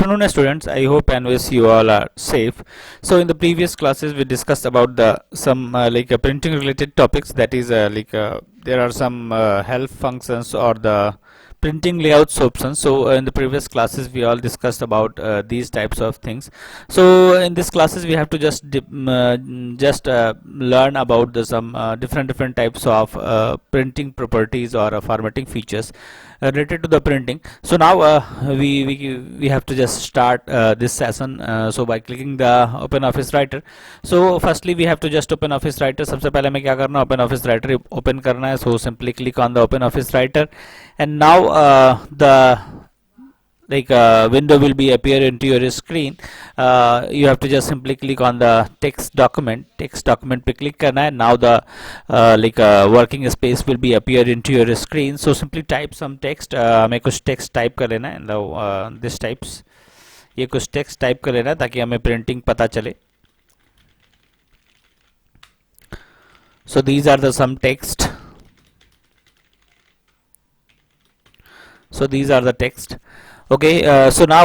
afternoon, students. I hope and wish you all are safe. So, in the previous classes, we discussed about the some printing related topics. That is, there are some help functions or the printing layouts options. So, in the previous classes, we all discussed about these types of things. So, in this classes, we have to just learn about the some different types of printing properties or formatting features related to the printing. So now we have to just start this session. So by clicking the open office writer, so firstly we have to just open office writer. सबसे पहले हमें क्या करना है, open office writer open करना है. So simply click on the open office writer, and now the window will be appear into your screen. You have to just simply click on the text document पे click करना है. Now the working space will be appear into your screen. So simply type some text. हमें कुछ text type कर लेना है. This types, ये कुछ text type कर लेना है ताकि हमें printing पता चले. So these are the some text. So these are the text. Okay, so now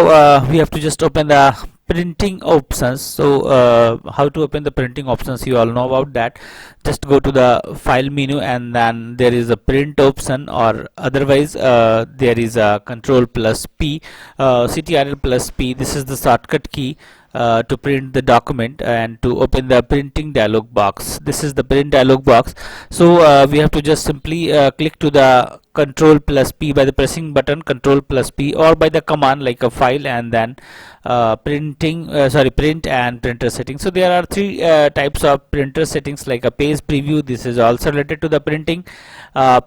we have to just open the printing options. So how to open the printing options, you all know about that. Just go to the file menu, and then there is a print option, or otherwise there is a control plus P, CTRL plus P. This is the shortcut key to print the document and to open the printing dialog box. This is the print dialog box. So we have to just simply click to the control plus P by the pressing button control plus P, or by the command like a file and then print and printer settings. So there are three types of printer settings, like a page preview. This is also related to the printing.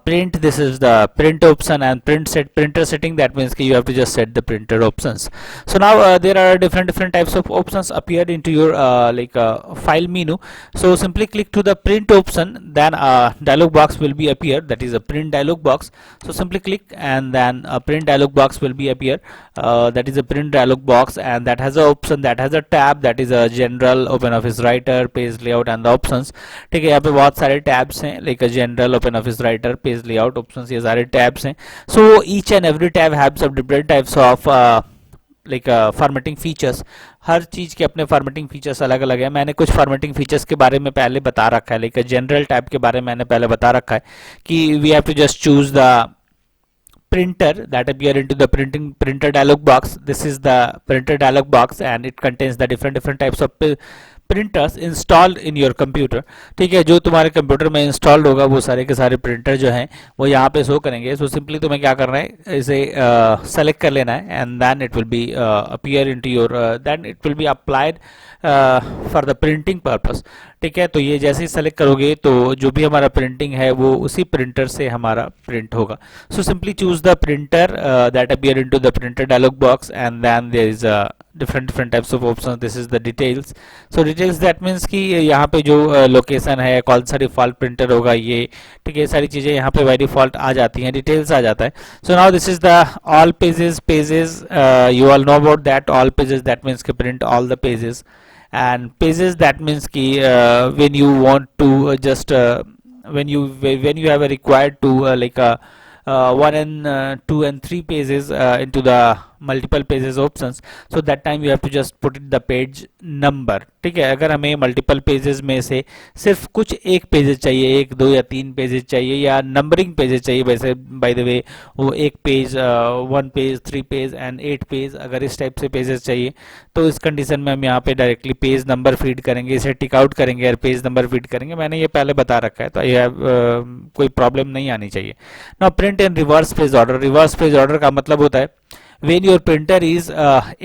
Print, this is the print option, and printer setting, that means you have to just set the printer options. So now there are different types of options appeared into your file menu. So simply click to the print option, then a dialog box will be appear, that is a print dialog box. So simply click, and then a print dialog box will be appear, that is a print dialog box, and that has a option, that has a tab, that is a general, open office writer, page layout and the options. ठीक है, यहाँ पे बहुत सारे tabs हैं, like a general, open office writer, page layout, options, ये सारे tabs हैं. So each and every tab has some different types of formatting features. हर चीज के अपने formatting features अलग अलग है. मैंने कुछ formatting features के बारे में पहले बता रखा है, like general tab के बारे में मैंने पहले बता रखा है कि we have to just choose the printer that appear into the printer dialog box. This is the printer dialog box, and it contains the different types of printers installed in your computer. ठीक है, जो तुम्हारे computer में installed होगा वो सारे के सारे प्रिंटर जो हैं वो यहाँ पे शो करेंगे. सो सिंपली तुम्हें क्या करना है, इसे सेलेक्ट कर लेना है, and then it will be appear into your, then it will be applied for the printing purpose. ठीक है, तो ये जैसे ही सेलेक्ट करोगे तो जो भी हमारा प्रिंटिंग है वो उसी प्रिंटर से हमारा प्रिंट होगा. So simply choose the printer that appear into the printer dialog box, and then there is different types of options. This is the details. So details, that means कि यहाँ पे जो लोकेशन है, कौन सा डिफॉल्ट प्रिंटर होगा ये, ठीक है, सारी चीज़ें यहाँ पे बाय डिफॉल्ट आ जाती हैं, डिटेल्स आ जाता है. So now this is the all pages. You all know about that. All pages, that means कि print all the pages, and pages, that means कि when you want to just when you have a required to 1 and 2 and 3 pages into the multiple pages options. So that time you have to just put it the page number. ठीक है, अगर हमें multiple pages में से सिर्फ कुछ एक pages चाहिए, 1, 2 या 3 पेजेस चाहिए, या नंबरिंग पेजेस चाहिए, वैसे बाय द वे वो 1 page, 1 page, 3 page and 8 page, अगर इस टाइप से पेजेस चाहिए तो इस कंडीशन में हम यहाँ पे डायरेक्टली पेज नंबर फीड करेंगे, इसे टिक आउट करेंगे और पेज नंबर फीड करेंगे. मैंने ये पहले बता रखा है, तो ये कोई प्रॉब्लम नहीं आनी चाहिए. Now print in reverse page order. Reverse page order का मतलब होता है when your printer is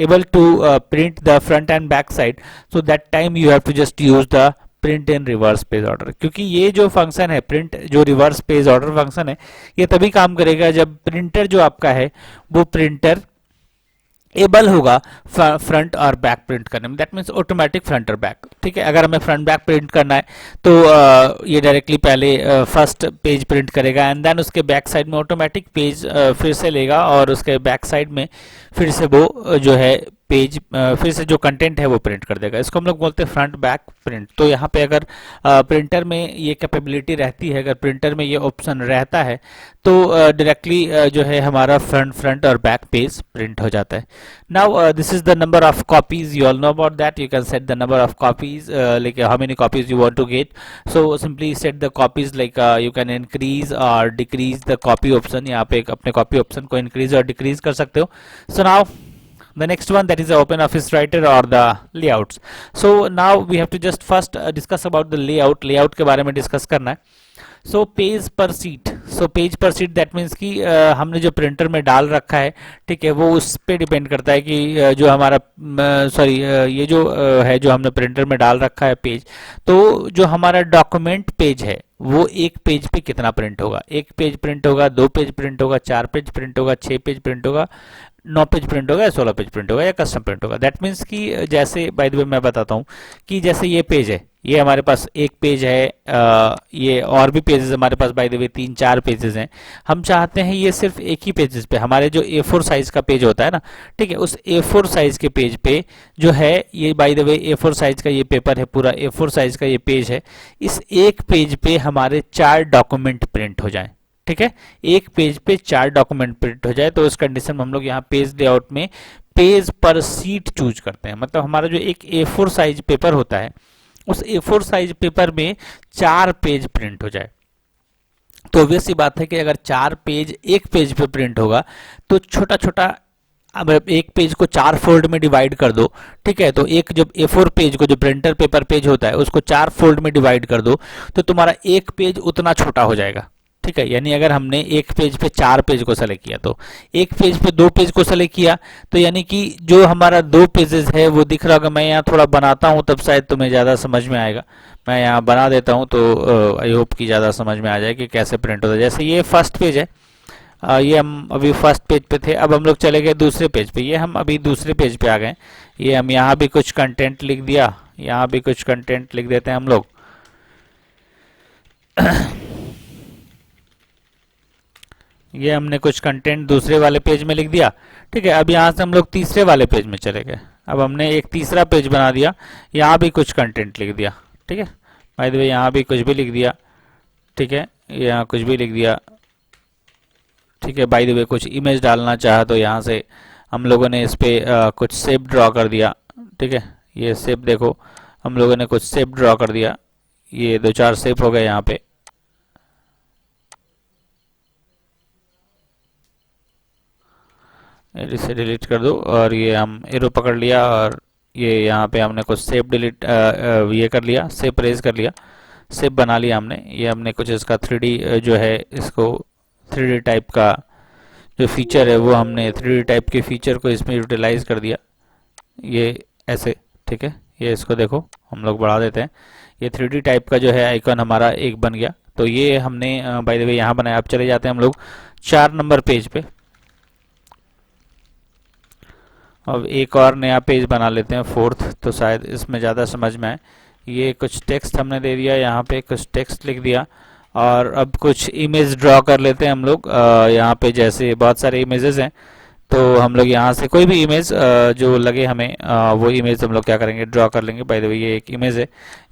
able to print the front and back side, so that time you have to just use the print in reverse page order. क्योंकि ये जो function है print, जो reverse page order function है, ये तभी काम करेगा जब प्रिंटर जो आपका है वो प्रिंटर एबल होगा फ्रंट और बैक प्रिंट करने में. दैट मीन्स ऑटोमेटिक फ्रंट और बैक. ठीक है, अगर हमें फ्रंट बैक प्रिंट करना है तो ये डायरेक्टली पहले फर्स्ट पेज प्रिंट करेगा, एंड देन उसके बैक साइड में ऑटोमेटिक पेज फिर से लेगा, और उसके बैक साइड में फिर से वो जो है पेज फिर से जो कंटेंट है वो प्रिंट कर देगा। इसको हम लोग बोलते हैं फ्रंट बैक प्रिंट। तो यहाँ पे अगर प्रिंटर में ये कैपेबिलिटी रहती है, अगर प्रिंटर में ये ऑप्शन रहता है तो डायरेक्टली जो है हमारा फ्रंट और बैक पेज प्रिंट हो जाता है। Now this is the number of copies, you all know about that, you can set the number of copies, like how many copies you want to get. So simply set the copies, like you can increase और decrease the copy option. यहाँ पे अपने copy option को increase और decrease कर सकते हो। So now the next one, that is the open office writer or the layouts. So now we have to just first discuss about the layout के बारे में डिस्कस करना है। सो पेज पर सीट, सो पेज पर seat that means कि हमने जो प्रिंटर में डाल रखा है, ठीक है, वो उस पे डिपेंड करता है कि जो हमारा सॉरी ये जो है जो हमने प्रिंटर में डाल रखा है पेज, तो जो हमारा डॉक्यूमेंट पेज है वो एक पेज पे कितना प्रिंट होगा। एक पेज प्रिंट होगा, 2 पेज प्रिंट होगा, 4 पेज प्रिंट होगा, 6 पेज प्रिंट होगा, 9 पेज प्रिंट होगा या 16 पेज प्रिंट होगा या कस्टम प्रिंट होगा। दैट मीन्स कि जैसे बाय द वे मैं बताता हूँ कि जैसे ये पेज है, ये हमारे पास एक पेज है, ये और भी पेजेस हमारे पास बाय द वे 3-4 पेजेस हैं। हम चाहते हैं ये सिर्फ एक ही पेजेस पे, हमारे जो A4 साइज का पेज होता है ना, ठीक है, उस A4 साइज के पेज पे जो है ये by the way A4 size का ये पेपर है, पूरा A4 साइज का ये पेज है, इस एक पेज पे हमारे 4 डॉक्यूमेंट प्रिंट हो जाए। ठीक है, एक पेज पे 4 डॉक्यूमेंट प्रिंट हो जाए तो उस कंडीशन में हम लोग यहाँ पेज लेआउट में पेज पर सीट चूज करते हैं। मतलब हमारा जो एक A4 साइज पेपर होता है उस A4 साइज पेपर में 4 पेज प्रिंट हो जाए। तो ऑब्वियस सी बात है कि अगर 4 पेज एक पेज पे प्रिंट होगा तो छोटा छोटा, अब एक पेज को 4 फोल्ड में डिवाइड कर दो, ठीक है, तो एक जब A4 पेज को, जो प्रिंटर पेपर पेज होता है, उसको 4 फोल्ड में डिवाइड कर दो तो तुम्हारा एक पेज उतना छोटा हो जाएगा। ठीक है, यानी अगर हमने एक पेज पे 4 पेज को सेलेक्ट किया तो एक पेज पे 2 पेज को सेलेक्ट किया, तो यानी कि जो हमारा 2 पेजेस है वो दिख रहा होगा। मैं यहाँ थोड़ा बनाता हूँ तब शायद तुम्हें ज़्यादा समझ में आएगा। मैं यहाँ बना देता हूँ तो आई होप कि ज़्यादा समझ में आ जाए कि कैसे प्रिंट होता है। जैसे ये फर्स्ट पेज है, ये हम अभी फर्स्ट पेज पे थे, अब हम लोग चले गए दूसरे पेज पे, ये हम अभी दूसरे पेज पे आ गए। ये हम यहाँ भी कुछ कंटेंट लिख दिया, यहाँ भी कुछ कंटेंट लिख देते हैं हम लोग। ये हमने कुछ कंटेंट दूसरे वाले पेज में लिख दिया। ठीक है, अब यहाँ से हम लोग तीसरे वाले पेज में चले गए। अब हमने एक तीसरा पेज बना दिया, यहाँ भी कुछ कंटेंट लिख दिया। ठीक है, बाय द वे यहाँ भी कुछ भी लिख दिया। ठीक है, यहाँ कुछ भी लिख दिया। ठीक है, बाय द वे कुछ इमेज डालना चाहा तो यहाँ से हम लोगों ने इस पे कुछ शेप ड्रॉ कर दिया। ठीक है, ये शेप देखो, हम लोगों ने कुछ शेप ड्रॉ कर दिया। ये 2-4 शेप हो गए यहाँ पे। इसे डिलीट कर दो और ये हम एरो पकड़ लिया और ये यहाँ पे हमने कुछ शेप डिलीट ये कर लिया, शेप रेज कर लिया, शेप बना लिया हमने। ये हमने कुछ इसका 3D जो है, इसको 3D टाइप का जो फीचर है वो हमने 3D टाइप के फीचर को इसमें यूटिलाइज कर दिया, ये ऐसे। ठीक है, ये इसको देखो हम लोग बढ़ा देते हैं, ये 3D टाइप का जो है आइकन हमारा एक बन गया। तो ये हमने बाय द वे यहाँ बनाया। अब चले जाते हैं हम लोग 4 नंबर पेज पे। अब एक और नया पेज बना लेते हैं 4th, तो शायद इसमें ज़्यादा समझ में आए। ये कुछ टेक्स्ट हमने दे दिया, यहाँ पे कुछ टेक्स्ट लिख दिया और अब कुछ इमेज ड्रॉ कर लेते हैं हम लोग। यहाँ पे जैसे बहुत सारे इमेजेस हैं तो हम लोग यहाँ से कोई भी इमेज जो लगे हमें वो इमेज हम लोग क्या करेंगे, ड्रॉ कर लेंगे। बाय द वे ये एक इमेज है,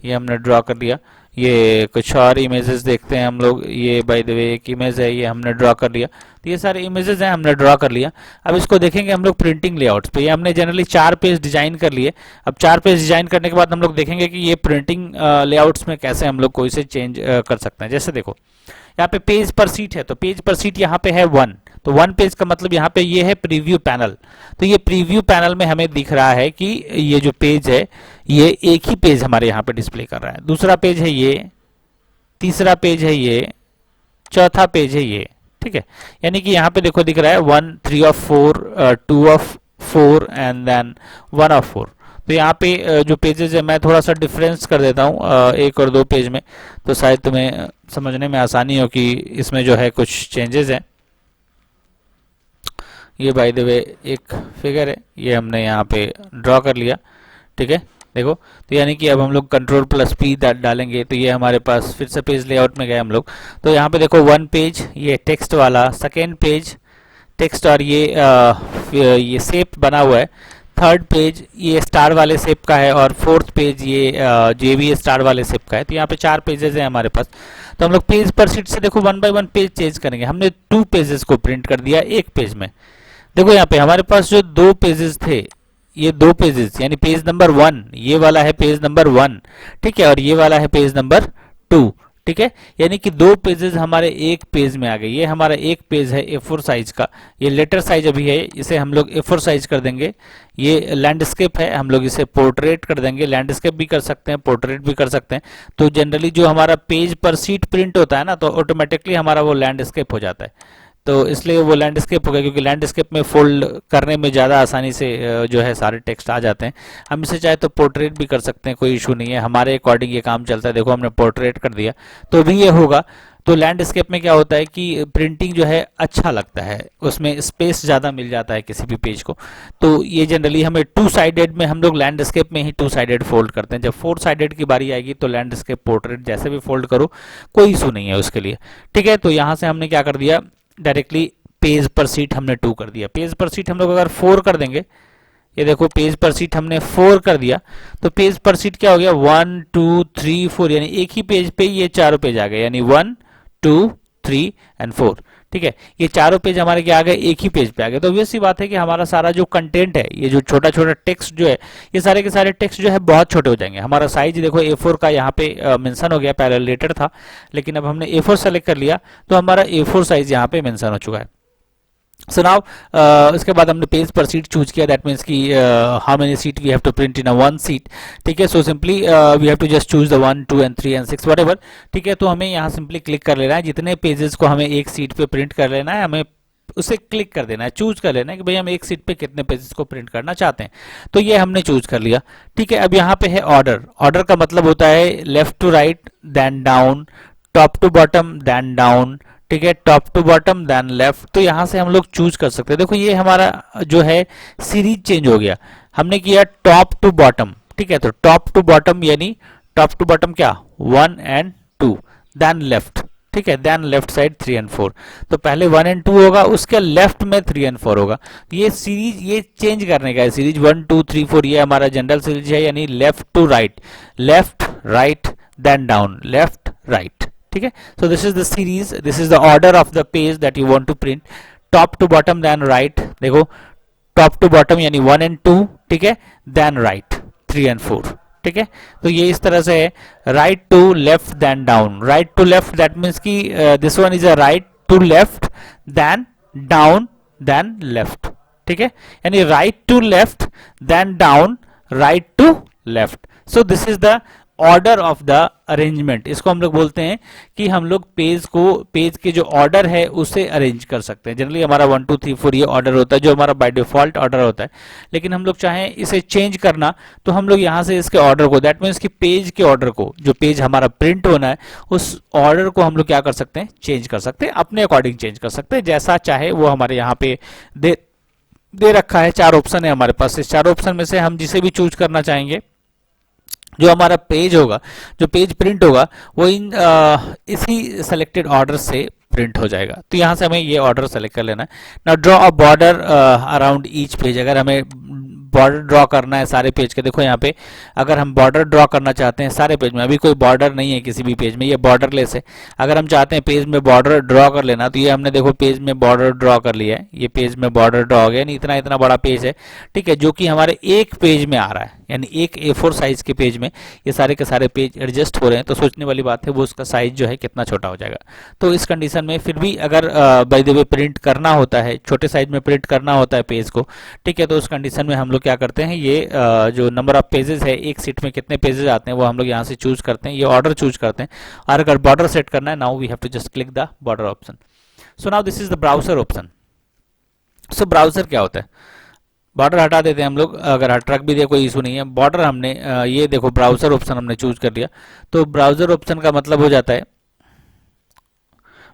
ये हमने ड्रॉ कर लिया। ये कुछ और इमेजेस देखते हैं हम लोग। ये बाय द वे एक इमेज है, ये हमने ड्रॉ कर लिया। तो ये सारे इमेजेस हैं, हमने ड्रॉ कर लिया। अब इसको देखेंगे हम लोग प्रिंटिंग लेआउट्स पे। ये हमने जनरली 4 पेज डिजाइन कर लिए। अब 4 पेज डिजाइन करने के बाद हम लोग देखेंगे कि ये प्रिंटिंग लेआउट्स में कैसे हम लोग कोई से चेंज कर सकते हैं। जैसे देखो यहाँ पे पेज पर सीट है, तो पेज पर सीट यहाँ पे है 1, तो 1 पेज का मतलब यहाँ पे ये है प्रीव्यू पैनल। तो ये प्रीव्यू पैनल में हमें दिख रहा है कि ये जो पेज है ये एक ही पेज हमारे यहाँ पे डिस्प्ले कर रहा है। दूसरा पेज है ये, तीसरा पेज है ये, चौथा पेज है ये। ठीक है, यानी कि यहाँ पे देखो दिख रहा है 1, 3 of 4, 2 of 4 and then 1 of 4। तो यहाँ पे जो पेजेस है मैं थोड़ा सा डिफरेंस कर देता हूँ 1 और 2 पेज में, तो शायद तुम्हें समझने में आसानी हो कि इसमें जो है कुछ चेंजेस हैं। ये बाय द वे एक फिगर है, ये हमने यहाँ पे ड्रॉ कर लिया। ठीक है, देखो, तो यानी कि अब हम लोग Ctrl+P डालेंगे तो ये हमारे पास फिर से पेज लेआउट में गए हम लोग। तो यहाँ पे देखो 1 पेज ये टेक्स्ट वाला, सेकेंड पेज टेक्स्ट और ये शेप बना हुआ है, थर्ड पेज ये स्टार वाले शेप का है और फोर्थ पेज ये भी स्टार वाले शेप का है। तो यहाँ पे 4 पेजेस हैं हमारे पास। तो हम लोग पेज पर शीट से देखो 1 बाय 1 पेज चेंज करेंगे। हमने 2 पेजेस को प्रिंट कर दिया एक पेज में। देखो यहाँ पे हमारे पास जो 2 पेजेस थे, ये 2 पेजेस यानी पेज नंबर 1, ये वाला है पेज नंबर 1, ठीक है, और ये वाला है पेज नंबर 2, ठीक है, यानी कि 2 पेजेस हमारे एक पेज में आ गए। ये हमारा एक पेज है A4 साइज का, ये लेटर साइज अभी है, इसे हम लोग A4 साइज कर देंगे। ये लैंडस्केप है, हम लोग इसे पोर्ट्रेट कर देंगे। लैंडस्केप भी कर सकते हैं, पोर्ट्रेट भी कर सकते हैं। तो जनरली जो हमारा पेज पर शीट प्रिंट होता है ना, तो ऑटोमेटिकली हमारा वो लैंडस्केप हो जाता है। तो इसलिए वो लैंडस्केप हो गया, क्योंकि लैंडस्केप में फोल्ड करने में ज़्यादा आसानी से जो है सारे टेक्स्ट आ जाते हैं। हम इसे चाहे तो पोर्ट्रेट भी कर सकते हैं, कोई इशू नहीं है, हमारे अकॉर्डिंग ये काम चलता है। देखो हमने पोर्ट्रेट कर दिया तो भी ये होगा। तो लैंडस्केप में क्या होता है कि प्रिंटिंग जो है अच्छा लगता है, उसमें स्पेस ज़्यादा मिल जाता है किसी भी पेज को। तो ये जनरली हमें 2 साइडेड में, हम लोग लैंडस्केप में ही 2 साइडेड फोल्ड करते हैं। जब 4 साइडेड की बारी आएगी तो लैंडस्केप पोर्ट्रेट जैसे भी फोल्ड करो, कोई इशू नहीं है उसके लिए, ठीक है। तो यहाँ से हमने क्या कर दिया, डायरेक्टली पेज पर शीट हमने 2 कर दिया। पेज पर शीट हम लोग अगर 4 कर देंगे, ये देखो पेज पर शीट हमने 4 कर दिया, तो पेज पर शीट क्या हो गया, 1 2 3 4, यानी एक ही पेज पे ये चारों पेज आ गए, यानी 1 2 3 एंड 4, ठीक है। ये चारों पेज हमारे क्या आ गए, एक ही पेज पे आ गए। तो ऑब्वियस सी बात है कि हमारा सारा जो कंटेंट है, ये जो छोटा छोटा टेक्स्ट जो है, ये सारे के सारे टेक्स्ट जो है बहुत छोटे हो जाएंगे। हमारा साइज देखो A4 का यहाँ पे मेंशन हो गया, पहले लेटर था, लेकिन अब हमने A4 सेलेक्ट कर लिया तो हमारा A4 साइज यहाँ पे मेंशन हो चुका है। सो नाउ इसके बाद हमने पेज पर सीट चूज किया, दैट मीन्स कि how many sheet we have to print in a 1 sheet, ठीक है। So simply we have to just choose the 1 2 and 3 and 6 whatever, ठीक है। तो हमें यहाँ सिंपली क्लिक कर लेना है, जितने पेजेस को हमें एक सीट पे प्रिंट कर लेना है, हमें उसे क्लिक कर देना है, चूज कर लेना है कि भाई हम एक सीट पे कितने पेजेस को प्रिंट करना चाहते हैं। तो ये हमने चूज कर लिया, ठीक है। अब यहाँ पे है ऑर्डर। ऑर्डर का मतलब होता है left to right then down, top to bottom then down, ठीक है, top to bottom then left. तो यहाँ से हम लोग चूज कर सकते हैं। देखो ये हमारा जो है सीरीज चेंज हो गया, हमने किया टॉप टू बॉटम, ठीक है। तो टॉप टू बॉटम यानी टॉप टू बॉटम क्या, 1 एंड 2, देन लेफ्ट, ठीक है, देन लेफ्ट साइड 3 एंड 4। तो पहले 1 एंड 2 होगा, उसके लेफ्ट में 3 एंड 4 होगा। ये सीरीज ये चेंज करने का है, सीरीज 1 2 3 4 ये हमारा जनरल सीरीज है, यानी left to right, left right then down, left right, ठीक है। So this is the series, this is the order of the page that you want to print, top to bottom then right. देखो top to bottom यानी 1 and 2, ठीक है, then right 3 and 4, ठीक है। तो ये इस तरह से है, right to left then down. Right to left that means कि this one is a right to left then down then left, ठीक है, यानी right to left then down right to left. So this is the order of the arrangement. इसको हम लोग बोलते हैं कि हम लोग पेज के जो ऑर्डर है उसे अरेंज कर सकते हैं। जनरली हमारा 1 2 3 4 ये ऑर्डर होता है, जो हमारा बाय डिफॉल्ट ऑर्डर होता है। लेकिन हम लोग चाहें इसे चेंज करना, तो हम लोग यहाँ से इसके ऑर्डर को, दैट मीन्स कि पेज के ऑर्डर को, जो पेज हमारा प्रिंट होना है उस ऑर्डर को हम लोग क्या कर सकते हैं, चेंज कर सकते हैं, अपने अकॉर्डिंग चेंज कर सकते हैं, जैसा चाहे वो हमारे यहाँ पे दे रखा है। 4 ऑप्शन है हमारे पास, इस 4 ऑप्शन में से हम जिसे भी चूज करना चाहेंगे, जो हमारा पेज होगा, जो पेज प्रिंट होगा, वो इसी सेलेक्टेड ऑर्डर से प्रिंट हो जाएगा। तो यहाँ से हमें ये ऑर्डर सेलेक्ट कर लेना है। Now draw a border around each page. अगर हमें बॉर्डर ड्रॉ करना है सारे पेज के, देखो यहाँ पे अगर हम बॉर्डर ड्रॉ करना चाहते हैं सारे पेज में, अभी कोई बॉर्डर नहीं है किसी भी पेज में, ये बॉर्डरलेस है। अगर हम चाहते हैं पेज में बॉर्डर ड्रॉ कर लेना, तो ये हमने देखो पेज में बॉर्डर ड्रॉ कर लिया है, ये पेज में बॉर्डर ड्रॉ हो गया, यानी इतना इतना बड़ा पेज है, ठीक है, जो कि हमारे एक पेज में आ रहा है, यानी एक A4 साइज के पेज में ये सारे के सारे पेज एडजस्ट हो रहे हैं। तो सोचने वाली बात है वो उसका साइज जो है कितना छोटा हो जाएगा। तो इस कंडीशन में फिर भी अगर बाय द वे प्रिंट करना होता है, छोटे साइज में प्रिंट करना होता है पेज को, ठीक है, तो उस कंडीशन में हम लोग क्या करते हैं, ये जो नंबर ऑफ पेजेस है, एक सीट में कितने पेजेस आते हैं, वो हम लोग यहाँ से चूज करते हैं, ये ऑर्डर चूज करते हैं। और अगर बॉर्डर सेट करना है, now we have to just click the border option. So now this is the browser option. So browser क्या होता है, बॉर्डर हटा देते हैं हम लोग, अगर रख भी दे कोई इशू नहीं है। बॉर्डर हमने ये देखो ब्राउजर ऑप्शन हमने चूज कर लिया। तो ब्राउजर ऑप्शन का मतलब हो जाता है,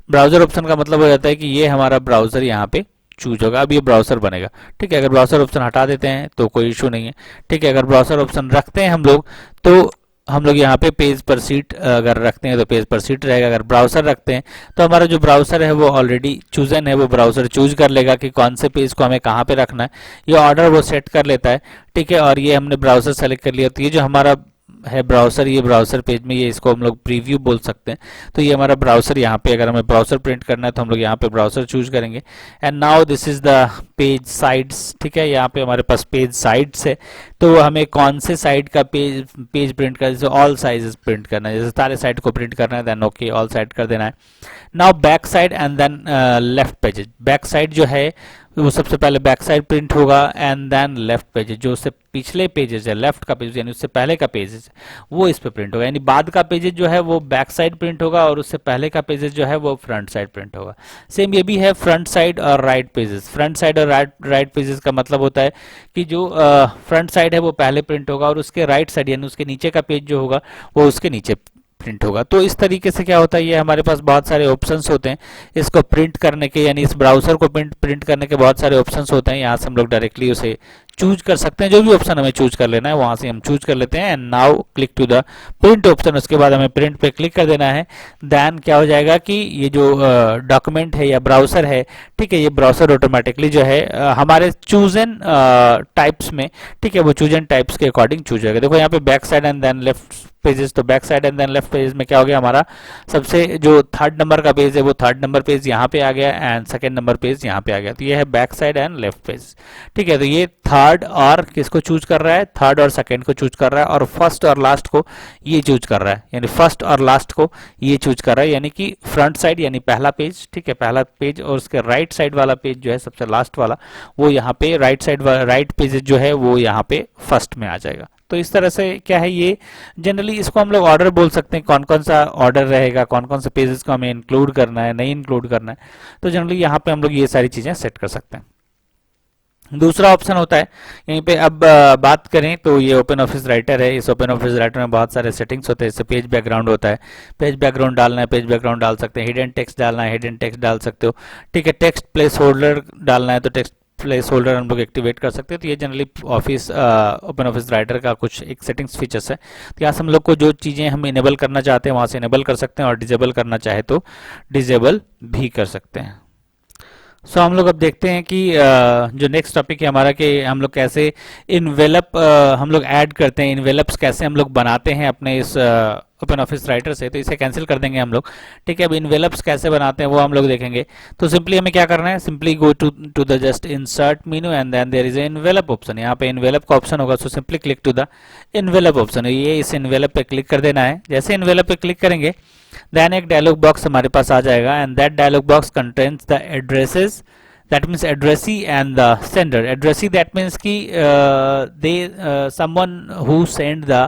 ब्राउजर ऑप्शन का मतलब हो जाता है कि ये हमारा ब्राउजर यहाँ पे चूज होगा, अब ये ब्राउजर बनेगा, ठीक है। अगर ब्राउजर ऑप्शन हटा देते हैं तो कोई इशू नहीं है, ठीक है। अगर ब्राउजर ऑप्शन रखते हैं हम लोग, तो हम लोग यहाँ पे पेज पर सीट अगर रखते हैं तो पेज पर सीट रहेगा, अगर ब्राउज़र रखते हैं तो हमारा जो ब्राउज़र है वो ऑलरेडी चूजन है, वो ब्राउज़र चूज कर लेगा कि कौन से पेज को हमें कहाँ पे रखना है, ये ऑर्डर वो सेट कर लेता है। ठीक है, और ये हमने ब्राउज़र सेलेक्ट कर लिया, तो ये जो हमारा है ब्राउज़र, ये ब्राउज़र पेज में, ये इसको हम लोग प्रीव्यू बोल सकते हैं। तो ये हमारा ब्राउज़र यहाँ पे, अगर हमें ब्राउज़र प्रिंट करना है तो हम लोग यहाँ पे ब्राउज़र चूज करेंगे। And now this is the page sides. ठीक है, यहाँ पे हमारे पास पेज साइड्स है, तो हमें कौन से साइड का पेज प्रिंट करना है, जैसे ऑल साइजेस प्रिंट करना है, जैसे सारे साइड को प्रिंट करना है, देन ओके ऑल साइड कर देना है। Now back side and then left pages. Back side जो है वो सबसे पहले बैक साइड प्रिंट होगा, एंड देन लेफ्ट पेजेस, जो उससे पिछले पेजेस है, लेफ्ट का पेज यानी उससे पहले का पेजेस वो इस पे प्रिंट होगा, यानी बाद का पेजेस जो है वो बैक साइड प्रिंट होगा और उससे पहले का पेजेस जो है वो फ्रंट साइड प्रिंट होगा। सेम ये भी है फ्रंट साइड और राइट पेजेस। फ्रंट साइड और राइट पेजेस का मतलब होता है कि जो फ्रंट साइड है वो पहले प्रिंट होगा और उसके राइट साइड यानी उसके नीचे का पेज जो होगा वो उसके नीचे प्रिंट होगा। तो इस तरीके से क्या होता है, ये हमारे पास बहुत सारे ऑप्शंस होते हैं इसको प्रिंट करने के, यानी इस ब्राउज़र को प्रिंट करने के बहुत सारे ऑप्शंस होते हैं। यहाँ से हम लोग डायरेक्टली उसे चूज कर सकते हैं, जो भी ऑप्शन हमें चूज कर लेना है वहां से हम चूज कर लेते हैं। And now click to the print option, उसके बाद हमें प्रिंट पे क्लिक कर देना है। देन क्या हो जाएगा कि ये जो डॉक्यूमेंट है या ब्राउज़र है, ठीक है, ये ब्राउज़र ऑटोमेटिकली जो है हमारे चूजन टाइप्स में, ठीक है, वो चूजन टाइप्स के अकॉर्डिंग चूज होगा। देखो यहाँ पे back side and then left pages, तो back side and then left pages में क्या हो गया, हमारा सबसे जो थर्ड नंबर का पेज है वो थर्ड नंबर पेज यहाँ पे आ गया एंड सेकंड नंबर पेज यहाँ पे आ गया। तो ये है back side and left page. ठीक है, तो ये थर्ड और किसको चूज कर रहा है, थर्ड और सेकंड को चूज कर रहा है, और फर्स्ट और लास्ट को ये चूज कर रहा है, यानी फर्स्ट और लास्ट को ये चूज कर रहा है, यानी कि फ्रंट साइड यानी पहला पेज, ठीक है, पहला पेज, और उसके राइट साइड वाला पेज जो है सबसे लास्ट वाला वो यहाँ पे राइट साइड राइट पेज जो है वो यहाँ पे फर्स्ट में आ जाएगा। तो इस तरह से क्या है, ये जनरली इसको हम लोग ऑर्डर बोल सकते हैं, कौन कौन सा ऑर्डर रहेगा, कौन कौन से पेजेस को हमें इंक्लूड करना है, नहीं इंक्लूड करना है। तो जनरली यहाँ पे हम लोग ये सारी चीजें सेट कर सकते हैं। दूसरा ऑप्शन होता है यहीं पे, अब बात करें तो ये ओपन ऑफिस राइटर है। इस ओपन ऑफिस राइटर में बहुत सारे सेटिंग्स होते हैं, जैसे पेज बैकग्राउंड होता है, पेज बैकग्राउंड डालना है, पेज बैकग्राउंड डाल सकते हैं, हिडन टेक्स्ट डालना है, हिडन टेक्स्ट डाल सकते हो, ठीक है, टेक्स्ट प्लेस होल्डर डालना है तो टेक्स्ट प्लेस होल्डर हम लोग एक्टिवेट कर सकते हैं। तो ये generally office open office writer का कुछ एक सेटिंग्स फीचर्स है। तो यहाँ से हम लोग को जो चीज़ें हम इनेबल करना चाहते हैं वहाँ से इनेबल कर सकते हैं, और डिजेबल करना चाहे तो डिजेबल भी कर सकते हैं। सो हम लोग अब देखते हैं कि जो नेक्स्ट टॉपिक है हमारा, कि हम लोग कैसे इन्वेलप हम लोग ऐड करते हैं, इन्वेलप्स कैसे हम लोग बनाते हैं अपने इस ओपन ऑफिस राइटर से। तो इसे कैंसिल कर देंगे हम लोग, ठीक है। अब इन्वेलप्स कैसे बनाते हैं वो हम लोग देखेंगे। तो सिंपली हमें क्या करना है, simply go to the just insert menu and then there is a envelope option. यहाँ पे इन्वेलप का ऑप्शन होगा, so simply click to the envelope option. ये इस इन्वेलप पे क्लिक कर देना है। जैसे इन्वेलप पे क्लिक करेंगे देन एक डायलॉग बॉक्स हमारे पास आ जाएगा, and that dialog box contains the addresses, that means addressee and the sender. Addressee that means कि someone who send the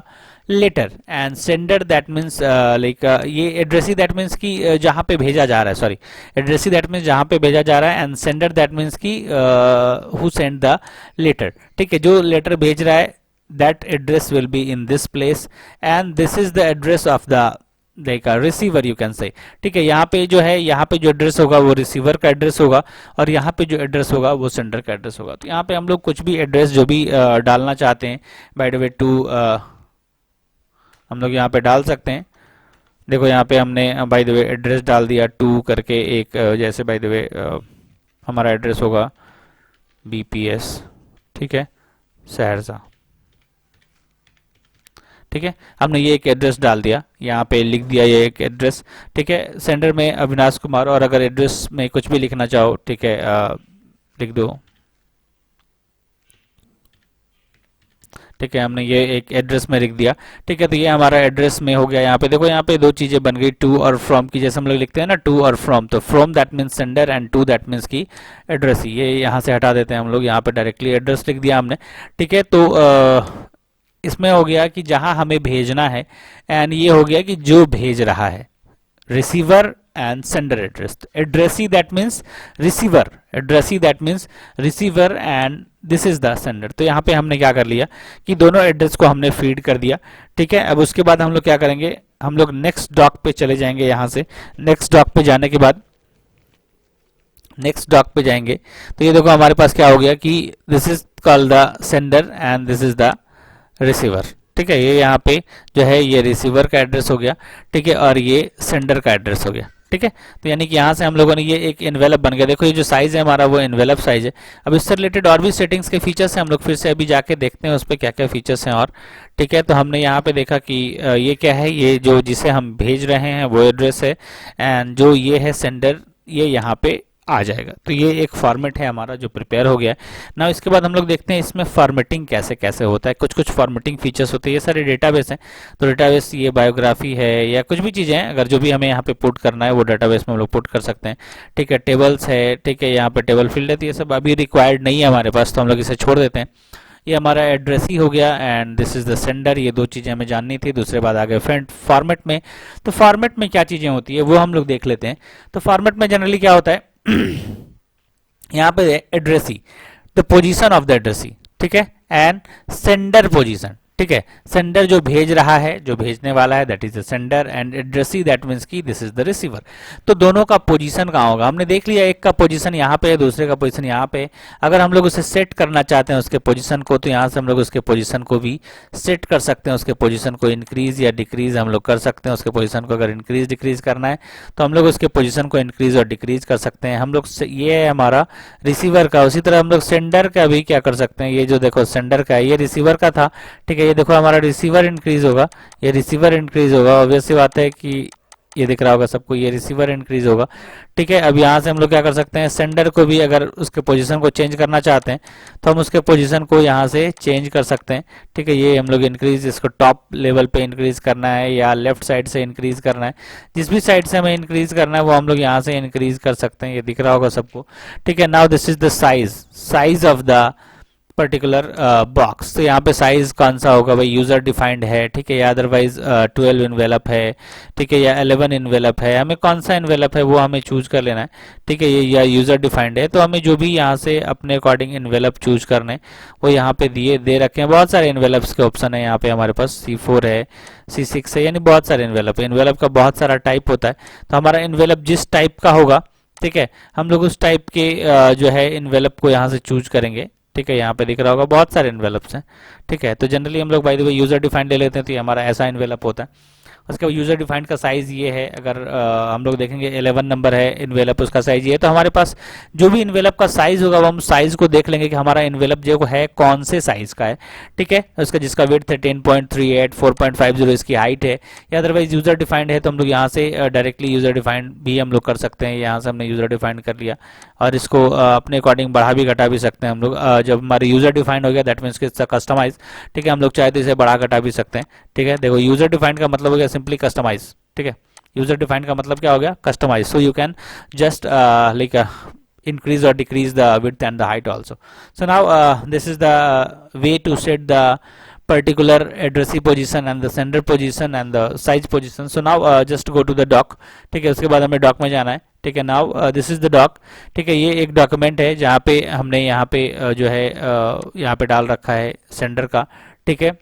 letter, and sender that means ये addressee that means कि जहाँ पे भेजा जा रहा है, sorry, addressee that means जहाँ पे भेजा जा रहा है, and sender that means कि who send the letter, ठीक है, जो लेटर भेज रहा है that address will be in this place and this is the address of the receiver you can say, ठीक है। यहाँ पे जो है, यहाँ पे जो एड्रेस होगा वो रिसीवर का एड्रेस होगा, और यहाँ पे जो एड्रेस होगा वो सेंडर का एड्रेस होगा। तो यहाँ पे हम लोग कुछ भी एड्रेस जो भी डालना चाहते हैं, बाय द वे टू हम लोग यहाँ पे डाल सकते हैं। देखो यहाँ पे हमने बाय द वे एड्रेस डाल दिया टू करके एक, जैसे बाय द वे हमारा एड्रेस होगा BPS, ठीक है, सहरसा, ठीक है। हमने ये एक एड्रेस डाल दिया, यहाँ पे लिख दिया ये एक एड्रेस, ठीक है, सेंडर में अविनाश कुमार, और अगर एड्रेस में कुछ भी लिखना चाहो, ठीक है, लिख दो, ठीक है, हमने ये एक एड्रेस में लिख दिया, ठीक है। तो ये हमारा एड्रेस में हो गया। यहाँ पे देखो, यहाँ पे दो चीजें बन गई, टू और फ्रॉम की, जैसे हम लोग लिखते हैं ना टू और फ्रॉम, तो from that means sender and to that means की एड्रेस। ये यहाँ से हटा देते हैं हम लोग, यहाँ पे डायरेक्टली एड्रेस लिख दिया हमने, ठीक है। तो इसमें हो गया कि जहां हमें भेजना है, एंड ये हो गया कि जो भेज रहा है, receiver and sender address. Addressee that means receiver, addressee that means receiver and this is the sender. तो यहाँ पे हमने क्या कर लिया कि दोनों एड्रेस को हमने फीड कर दिया, ठीक है। अब उसके बाद हम लोग क्या करेंगे, हम लोग नेक्स्ट डॉक पे चले जाएंगे। यहाँ से नेक्स्ट डॉक पे जाने के बाद, नेक्स्ट डॉक पे जाएंगे तो ये देखो हमारे पास क्या हो गया कि this is called the sender and this is the receiver, ठीक है, ये यहाँ पे जो है ये रिसीवर का एड्रेस हो गया, ठीक है, और ये सेंडर का एड्रेस हो गया, ठीक है। तो यानी कि यहाँ से हम लोगों ने ये एक इन्वेलप बन गया। देखो ये जो साइज है हमारा वो इन्वेलप साइज है। अब इससे रिलेटेड और भी सेटिंग्स के फीचर्स हैं, हम लोग फिर से अभी जाके देखते हैं उस पर क्या क्या फीचर्स हैं और, ठीक है। तो हमने यहाँ पे देखा कि ये क्या है, ये जो जिसे हम भेज रहे हैं वो एड्रेस है, एंड जो ये है सेंडर, ये यहाँ पे आ जाएगा। तो ये एक फॉर्मेट है हमारा जो प्रिपेयर हो गया है ना। इसके बाद हम लोग देखते हैं इसमें फॉर्मेटिंग कैसे कैसे होता है। कुछ कुछ फॉर्मेटिंग फीचर्स होते हैं, ये सारे डेटाबेस हैं। तो डेटाबेस ये बायोग्राफी है या कुछ भी चीज़ें हैं, अगर जो भी हमें यहाँ पे पुट करना है वो डेटाबेस में हम लोग पुट कर सकते हैं, ठीक है। टेबल्स है, ठीक है, यहाँ पे टेबल फील्ड है, तो ये सब अभी रिक्वायर्ड नहीं है हमारे पास, तो हम लोग इसे छोड़ देते हैं। ये हमारा एड्रेस ही हो गया and this is the sender. ये दो चीज़ें हमें जाननी थी। दूसरे बाद आ गए फॉर्मेट में। तो फॉर्मेट में क्या चीज़ें होती है वो हम लोग देख लेते हैं। तो फॉर्मेट में जनरली क्या होता है यहाँ पे addressee, the position of the addressee, ठीक है, एंड सेंडर पोजीशन, ठीक है। सेंडर जो भेज रहा है, जो भेजने वाला है, that is the sender, and addressee that means की दिस इज द रिसीवर। तो दोनों का पोजीशन कहाँ होगा, हमने देख लिया, एक का पोजीशन यहाँ पे है, दूसरे का पोजीशन यहाँ पे है। अगर हम लोग उसे सेट करना चाहते हैं उसके पोजीशन को, तो यहाँ से हम लोग उसके पोजीशन को भी सेट कर सकते हैं। उसके पोजीशन को इंक्रीज या डिक्रीज हम लोग कर सकते हैं। उसके पोजीशन को अगर इंक्रीज डिक्रीज करना है तो हम लोग उसके पोजीशन को इंक्रीज और डिक्रीज कर सकते हैं हम लोग। ये है हमारा रिसीवर का। उसी तरह हम लोग सेंडर का भी क्या कर सकते हैं, ये जो देखो सेंडर का है, ये रिसीवर का था, ठीक है। ये देखो हमारा रिसीवर इंक्रीज होगा, ये रिसीवर इंक्रीज होगा। ऑब्वियस सी बात है कि ये दिख रहा होगा सबको, ये रिसीवर इंक्रीज होगा, ठीक है। अब यहाँ से हम लोग क्या कर सकते हैं, सेंडर को भी अगर उसके पोजीशन को चेंज करना चाहते हैं तो हम उसके पोजीशन को यहाँ से चेंज कर सकते हैं, ठीक है। ये हम लोग इंक्रीज, इसको टॉप लेवल पे इंक्रीज करना है या लेफ्ट साइड से इंक्रीज करना है, जिस भी साइड से हमें इंक्रीज करना है वो हम लोग यहाँ से इंक्रीज कर सकते हैं। ये दिख रहा होगा सबको, ठीक है। Now this is the size of the particular box. तो यहाँ पे साइज कौन सा होगा भाई, यूजर डिफाइंड है, ठीक है, या अदरवाइज 12 इन्वेलप है, ठीक है, या 11 इन्वेलप है। हमें कौन सा इन्वेलप है वो हमें चूज कर लेना है, ठीक है। ये या यूजर डिफाइंड है, तो हमें जो भी यहाँ से अपने अकॉर्डिंग इन्वेलप चूज करने वो यहाँ पे दे रखे हैं। बहुत सारे इन्वेलप्स के ऑप्शन है यहाँ पे हमारे पास, C4 है, C6 है, यानी बहुत सारे इन्वेलप है। इन्वेलप का बहुत सारा टाइप होता है, तो हमारा इन्वेलप जिस टाइप का होगा, ठीक है, हम लोग उस टाइप के जो है इन्वेलप को यहाँ से चूज करेंगे, ठीक है। यहाँ पे दिख रहा होगा बहुत सारे इन्वेलप्स हैं, ठीक है। तो जनरली हम लोग by the way user defined ले लेते हैं, तो ये हमारा ऐसा इन्वेलप होता है। उसके बाद यूजर डिफाइंड का साइज ये है, अगर हम लोग देखेंगे 11 नंबर है इन्वेलप, उसका साइज ये है। तो हमारे पास जो भी इन्वेलप का साइज होगा वो हम साइज को देख लेंगे कि हमारा इन्वेलप जो है कौन से साइज का है, ठीक है। उसका जिसका विड्थ है 10.38, 4.50 इसकी हाइट है, या अदरवाइज यूजर डिफाइंड है तो हम लोग यहाँ से डायरेक्टली यूजर डिफाइंड भी हम लोग कर सकते हैं। यहाँ से हमने यूजर डिफाइंड कर लिया और इसको अपने अकॉर्डिंग बढ़ा भी घटा भी सकते हैं हम लोग। जब हमारे यूजर डिफाइंड हो गया दैट मीन्स कि कस्टमाइज, ठीक है। हम लोग चाहे तो इसे बढ़ा घटा भी सकते हैं, ठीक है। देखो यूजर डिफाइंड का मतलब हो गया सिंपली कस्टमाइज, ठीक है। यूजर डिफाइंड का मतलब क्या हो गया, customize. So you can just like increase or decrease the width and the height also. So now this is the way to set the particular addressee position and the sender position and the size position. So now just go to the doc, ठीक है। उसके बाद हमें doc में जाना है, ठीक है। Now this is the doc, ठीक है। ये एक डॉक्यूमेंट है जहाँ पे हमने यहाँ पे जो है यहाँ पे डाल रखा है सेंडर का, ठीक है।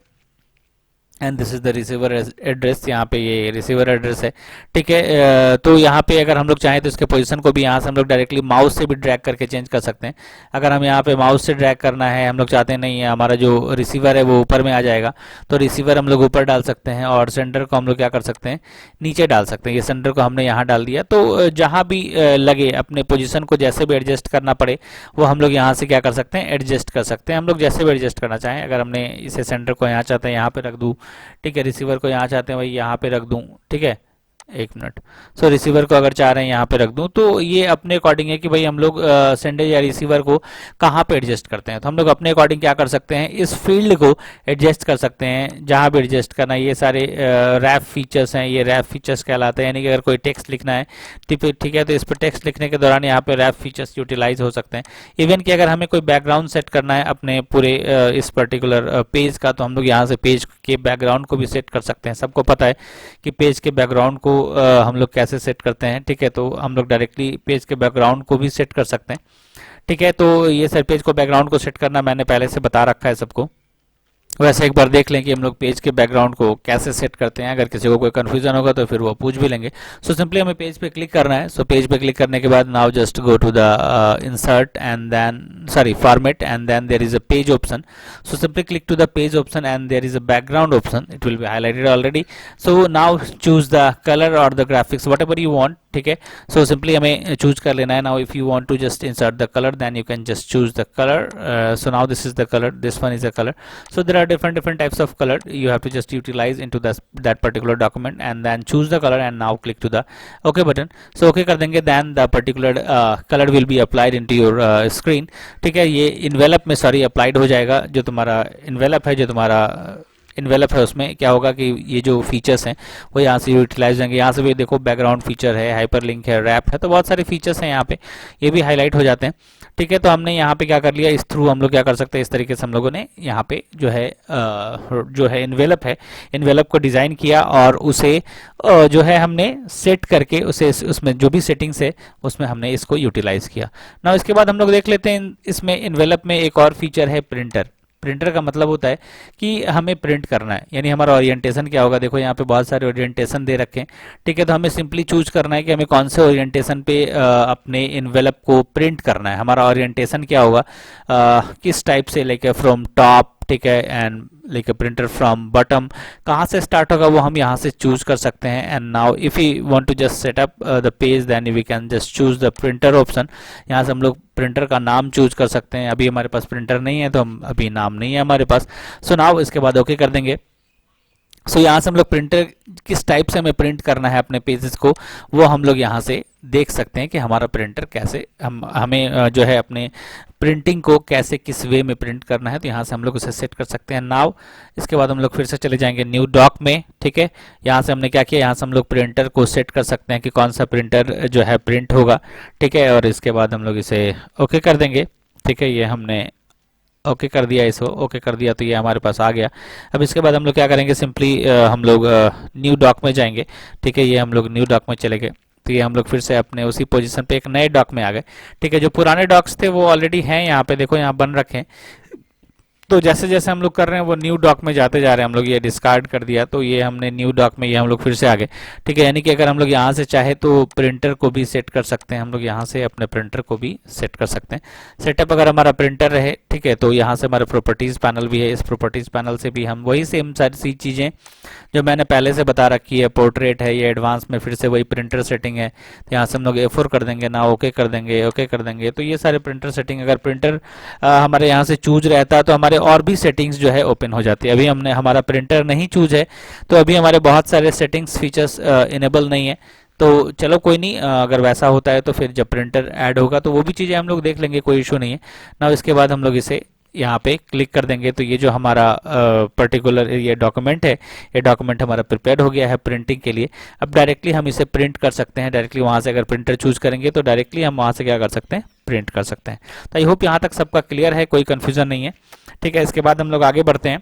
And this is the receiver address, यहाँ पे ये रिसीवर एड्रेस है, ठीक है। तो यहाँ पे अगर हम लोग चाहें तो इसके पोजीशन को भी यहाँ से हम लोग डायरेक्टली माउस से भी ड्रैग करके चेंज कर सकते हैं। अगर हम यहाँ पे माउस से ड्रैग करना है, हम लोग चाहते हैं नहीं है हमारा जो रिसीवर है वो ऊपर में आ जाएगा, तो रिसीवर हम लोग ऊपर डाल सकते हैं और सेंडर को हम लोग क्या कर सकते हैं, नीचे डाल सकते हैं। ये सेंडर को हमने यहाँ डाल दिया, तो जहाँ भी लगे अपने पोजिशन को जैसे भी एडजस्ट करना पड़े वो हम लोग यहाँ से क्या कर सकते हैं, एडजस्ट कर सकते हैं। हम लोग जैसे भी एडजस्ट करना चाहें, अगर हमने इसे सेंडर को यहाँ चाहते हैं यहाँ पे रख दूँ, ठीक है। रिसीवर को यहाँ चाहते हैं भाई यहाँ पे रख दूं, ठीक है। एक मिनट, सो रिसीवर को अगर चाह रहे हैं यहाँ पे रख दूं, तो ये अपने अकॉर्डिंग है कि भाई हम लोग सेंडर या रिसीवर को कहाँ पे एडजस्ट करते हैं। तो हम लोग अपने अकॉर्डिंग क्या कर सकते हैं, इस फील्ड को एडजस्ट कर सकते हैं जहाँ भी एडजस्ट करना है। ये सारे रैप फीचर्स हैं, ये रैप फीचर्स कहलाते हैं। यानी कि अगर कोई टेक्स्ट लिखना है, ठीक है, तो इस पर टेक्स्ट लिखने के दौरान यहाँ पे रैप फीचर्स यूटिलाइज हो सकते हैं। इवन कि अगर हमें कोई बैकग्राउंड सेट करना है अपने पूरे इस पर्टिकुलर पेज का, तो हम लोग यहाँ से पेज के बैकग्राउंड को भी सेट कर सकते हैं। सबको पता है कि पेज के बैकग्राउंड को हम लोग कैसे सेट करते हैं, ठीक है। तो हम लोग डायरेक्टली पेज के बैकग्राउंड को भी सेट कर सकते हैं, ठीक है। तो ये सर पेज को बैकग्राउंड को सेट करना मैंने पहले से बता रखा है सबको। वैसे एक बार देख लें कि हम लोग पेज के बैकग्राउंड को कैसे सेट करते हैं। अगर किसी को कोई कन्फ्यूजन होगा तो फिर वो पूछ भी लेंगे। सो सिंपली हमें पेज पे क्लिक करना है। सो पेज पे क्लिक करने के बाद now just go to the insert and then format and then there is a page option. So simply click to the page option and there is a background option, it will be highlighted already. So now choose the colour और the graphics whatever you want, ठीक है। So simply हमें choose कर लेना है। Now if you want to just insert the colour then you can just choose the colour. So now this is the colour, this one is a colour. So there are different types of color you have to just utilize into that particular document and then choose the color and now click to the OK button. So OK कर देंगे then the particular color will be applied into your screen, ठीक है। ये envelope में applied हो जाएगा। जो तुम्हारा envelope है, जो तुम्हारा इन्वेलप है, उसमें क्या होगा कि ये जो फीचर्स हैं वो यहाँ से यूटिलाइज होंगे। यहाँ से भी देखो बैकग्राउंड फीचर है, हाइपरलिंक है, रैप है, तो बहुत सारे फीचर्स हैं यहाँ पे, ये भी हाईलाइट हो जाते हैं, ठीक है। तो हमने यहाँ पे क्या कर लिया, इस थ्रू हम लोग क्या कर सकते हैं, इस तरीके से हम लोगों ने यहाँ पे जो है इन्वेलप है, इन्वेलप को डिज़ाइन किया और उसे जो है हमने सेट करके उसे उसमें जो भी सेटिंग्स है उसमें हमने इसको यूटिलाइज किया ना। इसके बाद हम लोग देख लेते हैं इसमें इन्वेलप में एक और फीचर है प्रिंटर। प्रिंटर का मतलब होता है कि हमें प्रिंट करना है, यानी हमारा ओरिएंटेशन क्या होगा। देखो यहाँ पे बहुत सारे ओरिएंटेशन दे रखे हैं, ठीक है। तो हमें सिंपली चूज करना है कि हमें कौन से ओरिएंटेशन पे अपने इन्वेलप को प्रिंट करना है। हमारा ओरिएंटेशन क्या होगा, किस टाइप से, लाइक फ्रॉम टॉप, ठीक है, and like printer from bottom, कहाँ से स्टार्ट होगा वो हम यहाँ से चूज कर सकते हैं। And now if you want to just set up the page then we can just choose the printer option. यहाँ से हम लोग प्रिंटर का नाम चूज कर सकते हैं। अभी हमारे पास प्रिंटर नहीं है तो हम अभी नाम नहीं है हमारे पास। सो नाउ इसके बाद ओके कर देंगे। सो यहाँ से हम लोग प्रिंटर किस टाइप से हमें प्रिंट करना है अपने पेजेस को, वो हम लोग यहाँ से देख सकते हैं कि हमारा प्रिंटर कैसे हमें जो है अपने प्रिंटिंग को कैसे किस वे में प्रिंट करना है। तो यहाँ से हम लोग उसे सेट कर सकते हैं। नाउ इसके बाद हम लोग फिर से चले जाएंगे न्यू डॉक में, ठीक है। यहाँ से हमने क्या किया, यहाँ से हम लोग प्रिंटर को सेट कर सकते हैं कि कौन सा प्रिंटर जो है प्रिंट होगा, ठीक है। और इसके बाद हम लोग इसे ओके कर देंगे, ठीक है। ये हमने ओके कर दिया, इसको ओके कर दिया तो ये हमारे पास आ गया। अब इसके बाद हम लोग क्या करेंगे, सिंपली हम लोग न्यू डॉक में जाएंगे, ठीक है। ये हम लोग न्यू डॉक में चले गए तो ये हम लोग फिर से अपने उसी पोजीशन पे एक नए डॉक में आ गए, ठीक है। जो पुराने डॉक्स थे वो ऑलरेडी हैं यहाँ पे, देखो यहाँ बन रखे हैं। तो जैसे जैसे हम लोग कर रहे हैं वो न्यू डॉक में जाते जा रहे हैं। हम लोग ये डिस्कार्ड कर दिया तो ये हमने न्यू डॉक में, ये हम लोग फिर से आ गए, ठीक है। यानी कि अगर हम लोग यहाँ से चाहे तो प्रिंटर को भी सेट कर सकते हैं, हम लोग यहाँ से अपने प्रिंटर को भी सेट कर सकते हैं। सेटअप अगर हमारा प्रिंटर रहे, ठीक है, तो यहाँ से हमारे प्रॉपर्टीज पैनल भी है, इस प्रॉपर्टीज पैनल से भी हम वही सेम सारी चीज़ें जो मैंने पहले से बता रखी है, पोर्ट्रेट है, ये एडवांस में फिर से वही प्रिंटर सेटिंग है। तो यहाँ से हम लोग A4 कर देंगे ना, ओके कर देंगे, ओके कर देंगे। तो ये सारे प्रिंटर सेटिंग, अगर प्रिंटर हमारे यहाँ से चूज रहता है तो हमारे और भी सेटिंग्स जो है ओपन हो जाती है। अभी हमने हमारा प्रिंटर नहीं चूज है तो अभी हमारे बहुत सारे सेटिंग्स फीचर्स इनेबल नहीं है। तो चलो कोई नहीं, अगर वैसा होता है तो फिर जब प्रिंटर ऐड होगा तो वो भी चीज़ें हम लोग देख लेंगे, कोई इशू नहीं है ना। इसके बाद हम लोग इसे यहाँ पे क्लिक कर देंगे तो ये जो हमारा पर्टिकुलर ये डॉक्यूमेंट है, ये डॉक्यूमेंट हमारा प्रिपेयर हो गया है प्रिंटिंग के लिए। अब डायरेक्टली हम इसे प्रिंट कर सकते हैं, डायरेक्टली वहाँ से अगर प्रिंटर चूज करेंगे तो डायरेक्टली हम वहाँ से क्या कर सकते हैं, प्रिंट कर सकते हैं। तो आई होप यहाँ तक सबका क्लियर है, कोई कन्फ्यूजन नहीं है, ठीक है। इसके बाद हम लोग आगे बढ़ते हैं।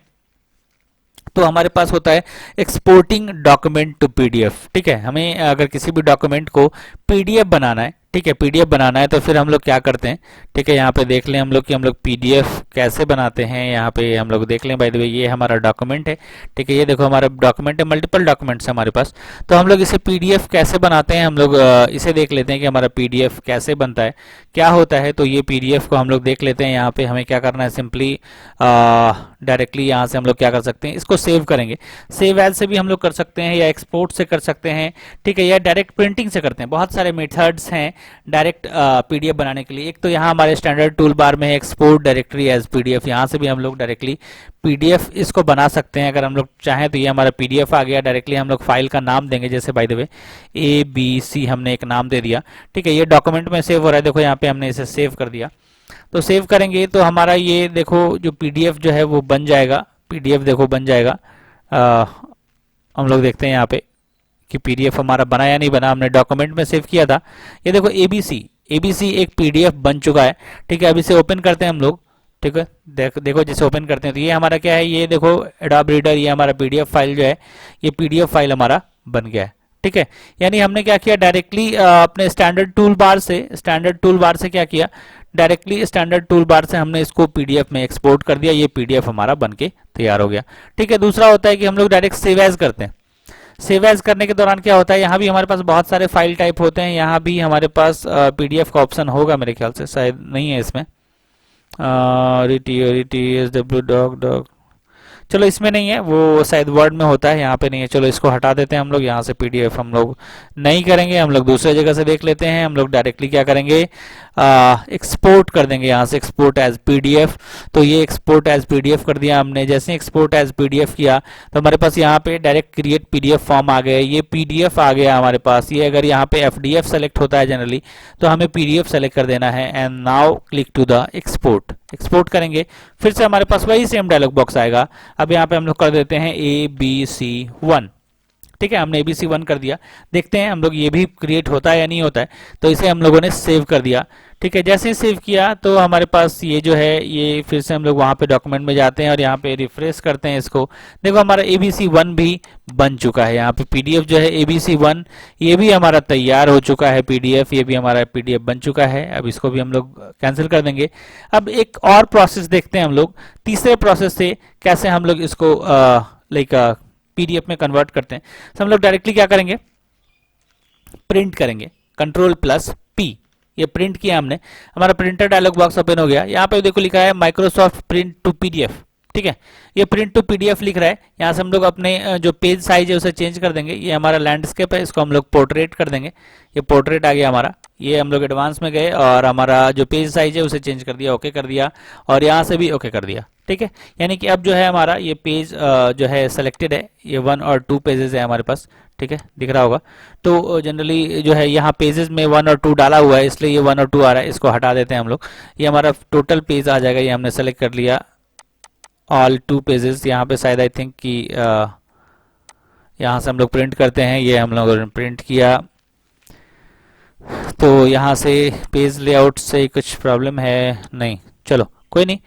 तो हमारे पास होता है एक्सपोर्टिंग डॉक्यूमेंट टू पीडीएफ, ठीक है। हमें अगर किसी भी डॉक्यूमेंट को पीडीएफ बनाना है, ठीक है, पीडीएफ बनाना है तो फिर हम लोग क्या करते हैं, ठीक है। यहाँ पे देख लें हम लोग कि हम लोग पीडीएफ कैसे बनाते हैं। यहाँ पे हम लोग देख लें, बाय द वे ये हमारा डॉक्यूमेंट है, ठीक है। ये देखो हमारा डॉक्यूमेंट है, मल्टीपल डॉक्यूमेंट्स है हमारे पास। तो हम लोग इसे पीडीएफ कैसे बनाते हैं, हम लोग इसे देख लेते हैं कि हमारा पीडीएफ कैसे बनता है, क्या होता है। तो ये पीडीएफ को हम लोग देख लेते हैं। यहाँ पे हमें क्या करना है, सिंपली डायरेक्टली यहाँ से हम लोग क्या कर सकते हैं, इसको सेव करेंगे। सेव एज से भी हम लोग कर सकते हैं या एक्सपोर्ट से कर सकते हैं, ठीक है, या डायरेक्ट प्रिंटिंग से करते हैं। बहुत सारे मेथड्स हैं डायरेक्ट पीडीएफ बनाने के लिए। एक तो यहाँ हमारे स्टैंडर्ड टूल बार में है एक्सपोर्ट डायरेक्टरी एज पीडीएफ, यहाँ से भी हम लोग डायरेक्टली पीडीएफ इसको बना सकते हैं अगर हम लोग चाहें। तो ये हमारा पीडीएफ आ गया, डायरेक्टली हम लोग फाइल का नाम देंगे, जैसे बाय द वे ABC हमने एक नाम दे दिया, ठीक है। ये डॉक्यूमेंट में सेव हो रहा है, देखो यहाँ पे हमने इसे सेव कर दिया। तो सेव करेंगे तो हमारा ये देखो जो पीडीएफ जो है वो बन जाएगा, पीडीएफ देखो बन जाएगा। हम लोग देखते हैं यहाँ पे कि पीडीएफ हमारा बना या नहीं बना, हमने डॉक्यूमेंट में सेव किया था। ये देखो ABC एक पीडीएफ बन चुका है, ठीक है। अब इसे ओपन करते हैं हम लोग, ठीक है। देखो जैसे ओपन करते हैं तो ये हमारा क्या है, ये देखो एडोब रीडर, ये हमारा पीडीएफ फाइल जो है, ये पीडीएफ फाइल हमारा बन गया है, ठीक है। यानी हमने क्या किया, डायरेक्टली अपने स्टैंडर्ड टूल बार से क्या किया, डायरेक्टली स्टैंडर्ड टूल बार से हमने इसको पीडीएफ में एक्सपोर्ट कर दिया, ये पीडीएफ हमारा बन के तैयार हो गया। ठीक है, दूसरा होता है कि हम लोग डायरेक्ट सेव एज करते हैं। सेव एज करने के दौरान क्या होता है, यहाँ भी हमारे पास बहुत सारे फाइल टाइप होते हैं, यहाँ भी हमारे पास पीडीएफ का ऑप्शन होगा मेरे ख्याल से, शायद नहीं है इसमें, डब्ल्यू डॉक, चलो इसमें नहीं है, वो शायद वर्ड में होता है, यहाँ पे नहीं है। चलो इसको हटा देते हैं हम लोग, यहाँ से पीडीएफ हम लोग नहीं करेंगे, हम लोग दूसरे जगह से देख लेते हैं। हम लोग डायरेक्टली क्या करेंगे, एक्सपोर्ट कर देंगे यहाँ से, एक्सपोर्ट एज पीडीएफ। तो ये एक्सपोर्ट एज पीडीएफ कर दिया हमने। जैसे एक्सपोर्ट एज पीडीएफ किया तो हमारे पास यहाँ पे डायरेक्ट क्रिएट पीडीएफ फॉर्म आ गए, ये पीडीएफ आ गया हमारे पास। ये अगर यहाँ पे एफडीएफ सेलेक्ट होता है जनरली, तो हमें पीडीएफ सेलेक्ट कर देना है and now click to the export. Export करेंगे, फिर से हमारे पास वही सेम डायलॉग बॉक्स आएगा। अब यहाँ पे हम लोग कर देते हैं ABC1। ठीक है, हमने ABC1 कर दिया। देखते हैं हम लोग ये भी क्रिएट होता है या नहीं होता है। तो इसे हम लोगों ने सेव कर दिया। ठीक है, जैसे ही सेव किया तो हमारे पास ये जो है, ये फिर से हम लोग वहाँ पे डॉक्यूमेंट में जाते हैं और यहाँ पे रिफ्रेश करते हैं इसको। देखो हमारा ABC1 भी बन चुका है। यहाँ पे पीडीएफ जो है ABC1, ये भी हमारा तैयार हो चुका है पीडीएफ, ये भी हमारा पीडीएफ बन चुका है। अब इसको भी हम लोग कैंसिल कर देंगे। अब एक और प्रोसेस देखते हैं हम लोग, तीसरे प्रोसेस से कैसे हम लोग इसको लाइक पीडीएफ में कन्वर्ट करते हैं। तो हम लोग डायरेक्टली क्या करेंगे, प्रिंट करेंगे, Ctrl+P। ये प्रिंट किया हमने, हमारा प्रिंटर डायलॉग बॉक्स ओपन हो गया। यहाँ पे देखो लिखा है माइक्रोसॉफ्ट प्रिंट टू पीडीएफ। ठीक है, ये प्रिंट टू पीडीएफ लिख रहा है। यहाँ से हम लोग अपने जो पेज साइज है उसे चेंज कर देंगे। ये हमारा लैंडस्केप है, इसको हम लोग पोर्ट्रेट कर देंगे। ये पोर्ट्रेट आ गया हमारा। ये हम लोग एडवांस में गए और हमारा जो पेज साइज है उसे चेंज कर दिया, ओके कर दिया, और यहाँ से भी ओके कर दिया। ठीक है, यानी कि अब जो है हमारा ये पेज जो है सेलेक्टेड है। ये 1 और 2 पेजेस है हमारे पास। ठीक है, दिख रहा होगा। तो जनरली जो है यहाँ पेजेस में 1 और 2 डाला हुआ है, इसलिए ये 1 और 2 आ रहा है। इसको हटा देते हैं हम लोग, ये हमारा टोटल पेज आ जाएगा। ये हमने सेलेक्ट कर लिया, ऑल 2 पेजेस। यहाँ पे शायद आई थिंक कि यहाँ से हम लोग प्रिंट करते हैं। ये हम लोग प्रिंट किया, तो यहाँ से पेज लेआउट से कुछ प्रॉब्लम है नहीं, चलो कोई नहीं।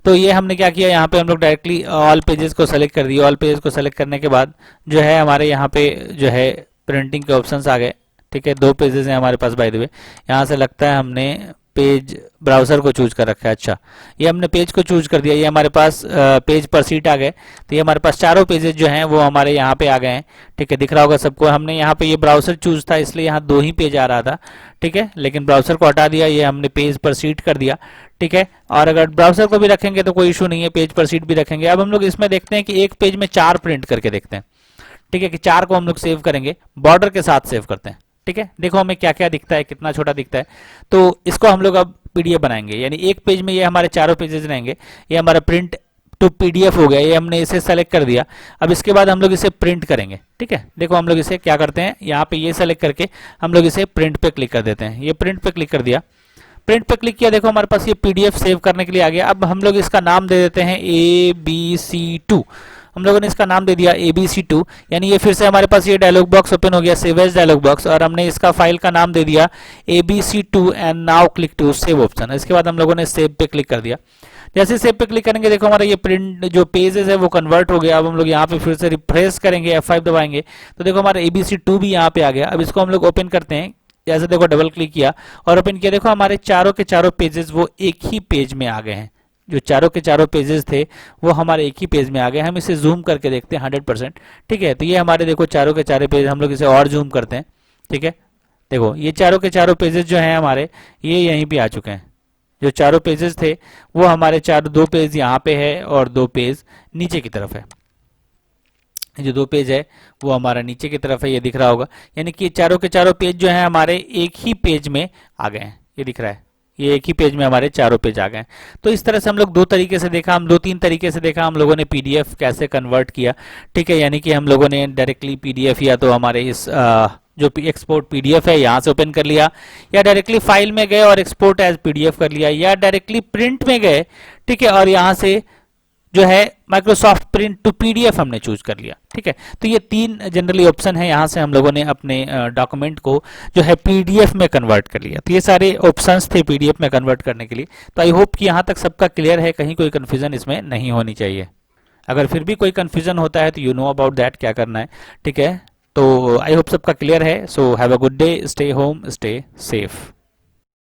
तो ये हमने क्या किया, यहाँ पे हम लोग डायरेक्टली ऑल पेजेस को सेलेक्ट कर दिया। ऑल पेजेस को सेलेक्ट करने के बाद जो है हमारे यहाँ पे जो है प्रिंटिंग के ऑप्शंस आ गए। ठीक है, 2 पेजेस हैं हमारे पास बाय द वे। यहाँ से लगता है हमने पेज ब्राउजर को चूज कर रखा है। अच्छा, ये हमने पेज को चूज कर दिया। ये हमारे पास पेज पर सीट आ गए। तो ये हमारे पास चारों पेजेस जो हैं वो हमारे यहाँ पे आ गए हैं। ठीक है, दिख रहा होगा सबको। हमने यहाँ पे ये ब्राउजर चूज था, इसलिए यहाँ 2 ही पेज आ रहा था। ठीक है, लेकिन ब्राउजर को हटा दिया, ये हमने पेज पर सीट कर दिया। ठीक है, और अगर ब्राउजर को भी रखेंगे तो कोई इशू नहीं है, पेज पर सीट भी रखेंगे। अब हम लोग इसमें देखते हैं कि एक पेज में 4 प्रिंट करके देखते हैं। ठीक है, कि 4 को हम लोग सेव करेंगे, बॉर्डर के साथ सेव करते हैं। ठीक है, देखो हमें क्या क्या दिखता है, कितना छोटा दिखता है। तो इसको हम लोग अब पीडीएफ बनाएंगे, यानी एक पेज में ये हमारे चारों पेजेस रहेंगे। ये हमारा प्रिंट टू पीडीएफ हो गया, ये हमने इसे सेलेक्ट कर दिया। अब इसके बाद हम लोग इसे प्रिंट करेंगे। ठीक है, देखो हम लोग इसे क्या करते हैं, यहाँ पे ये सेलेक्ट करके हम लोग इसे प्रिंट पे क्लिक कर देते हैं। ये प्रिंट पे क्लिक कर दिया, प्रिंट पे क्लिक किया, देखो हमारे पास ये पीडीएफ सेव करने के लिए आ गया। अब हम लोग इसका नाम दे देते हैं ABC2। हम लोगों ने इसका नाम दे दिया ABC2, यानी ये फिर से हमारे पास ये डायलॉग बॉक्स ओपन हो गया, सेव एज डायलॉग बॉक्स, और हमने इसका फाइल का नाम दे दिया ABC2 and now click to save option. इसके बाद हम लोगों ने सेव पे क्लिक कर दिया। जैसे सेव पे क्लिक करेंगे, देखो हमारा ये प्रिंट जो पेजेस है वो कन्वर्ट हो गया। अब हम लोग यहाँ पे फिर से रिफ्रेश करेंगे, F5 दबाएंगे, तो देखो हमारा ABC2 भी यहाँ पे आ गया। अब इसको हम लोग ओपन करते हैं। जैसे देखो डबल क्लिक किया और ओपन किया, देखो हमारे चारों के चारों पेजेस वो एक ही पेज में आ गए हैं। जो चारों के चारों पेजेस थे वो हमारे एक ही पेज में आ गए। हम इसे जूम करके देखते हैं 100%। ठीक है, तो ये हमारे देखो चारों के चारों पेज, हम लोग इसे और जूम करते हैं। ठीक है, देखो ये चारों के चारों पेजेस जो हैं हमारे, ये यहीं पे आ चुके हैं। जो चारों पेजेस थे वो हमारे 2 पेज यहाँ पे है और 2 पेज नीचे की तरफ है। जो 2 पेज है वो हमारा नीचे की तरफ है, ये दिख रहा होगा। यानी कि चारों के चारों पेज जो है हमारे एक ही पेज में आ गए हैं, ये दिख रहा है। ये एक ही पेज में हमारे चारों पेज आ गए। तो इस तरह से हम लोग 2 तरीके से देखा, हम 2-3 तरीके से देखा हम लोगों ने पीडीएफ कैसे कन्वर्ट किया। ठीक है, यानी कि हम लोगों ने डायरेक्टली पीडीएफ या तो हमारे इस जो एक्सपोर्ट पीडीएफ है यहाँ से ओपन कर लिया, या डायरेक्टली फाइल में गए और एक्सपोर्ट एज पीडीएफ कर लिया, या डायरेक्टली प्रिंट में गए। ठीक है, और यहाँ से जो है माइक्रोसॉफ्ट प्रिंट टू पीडीएफ हमने चूज कर लिया। ठीक है, तो ये 3 जनरली ऑप्शन है, यहाँ से हम लोगों ने अपने डॉक्यूमेंट को जो है पीडीएफ में कन्वर्ट कर लिया। तो ये सारे ऑप्शंस थे पीडीएफ में कन्वर्ट करने के लिए। तो आई होप कि यहाँ तक सबका क्लियर है, कहीं कोई कन्फ्यूजन इसमें नहीं होनी चाहिए। अगर फिर भी कोई कन्फ्यूजन होता है तो यू नो अबाउट दैट, क्या करना है। ठीक है, तो आई होप सबका क्लियर है। So have a good day, stay home, stay safe.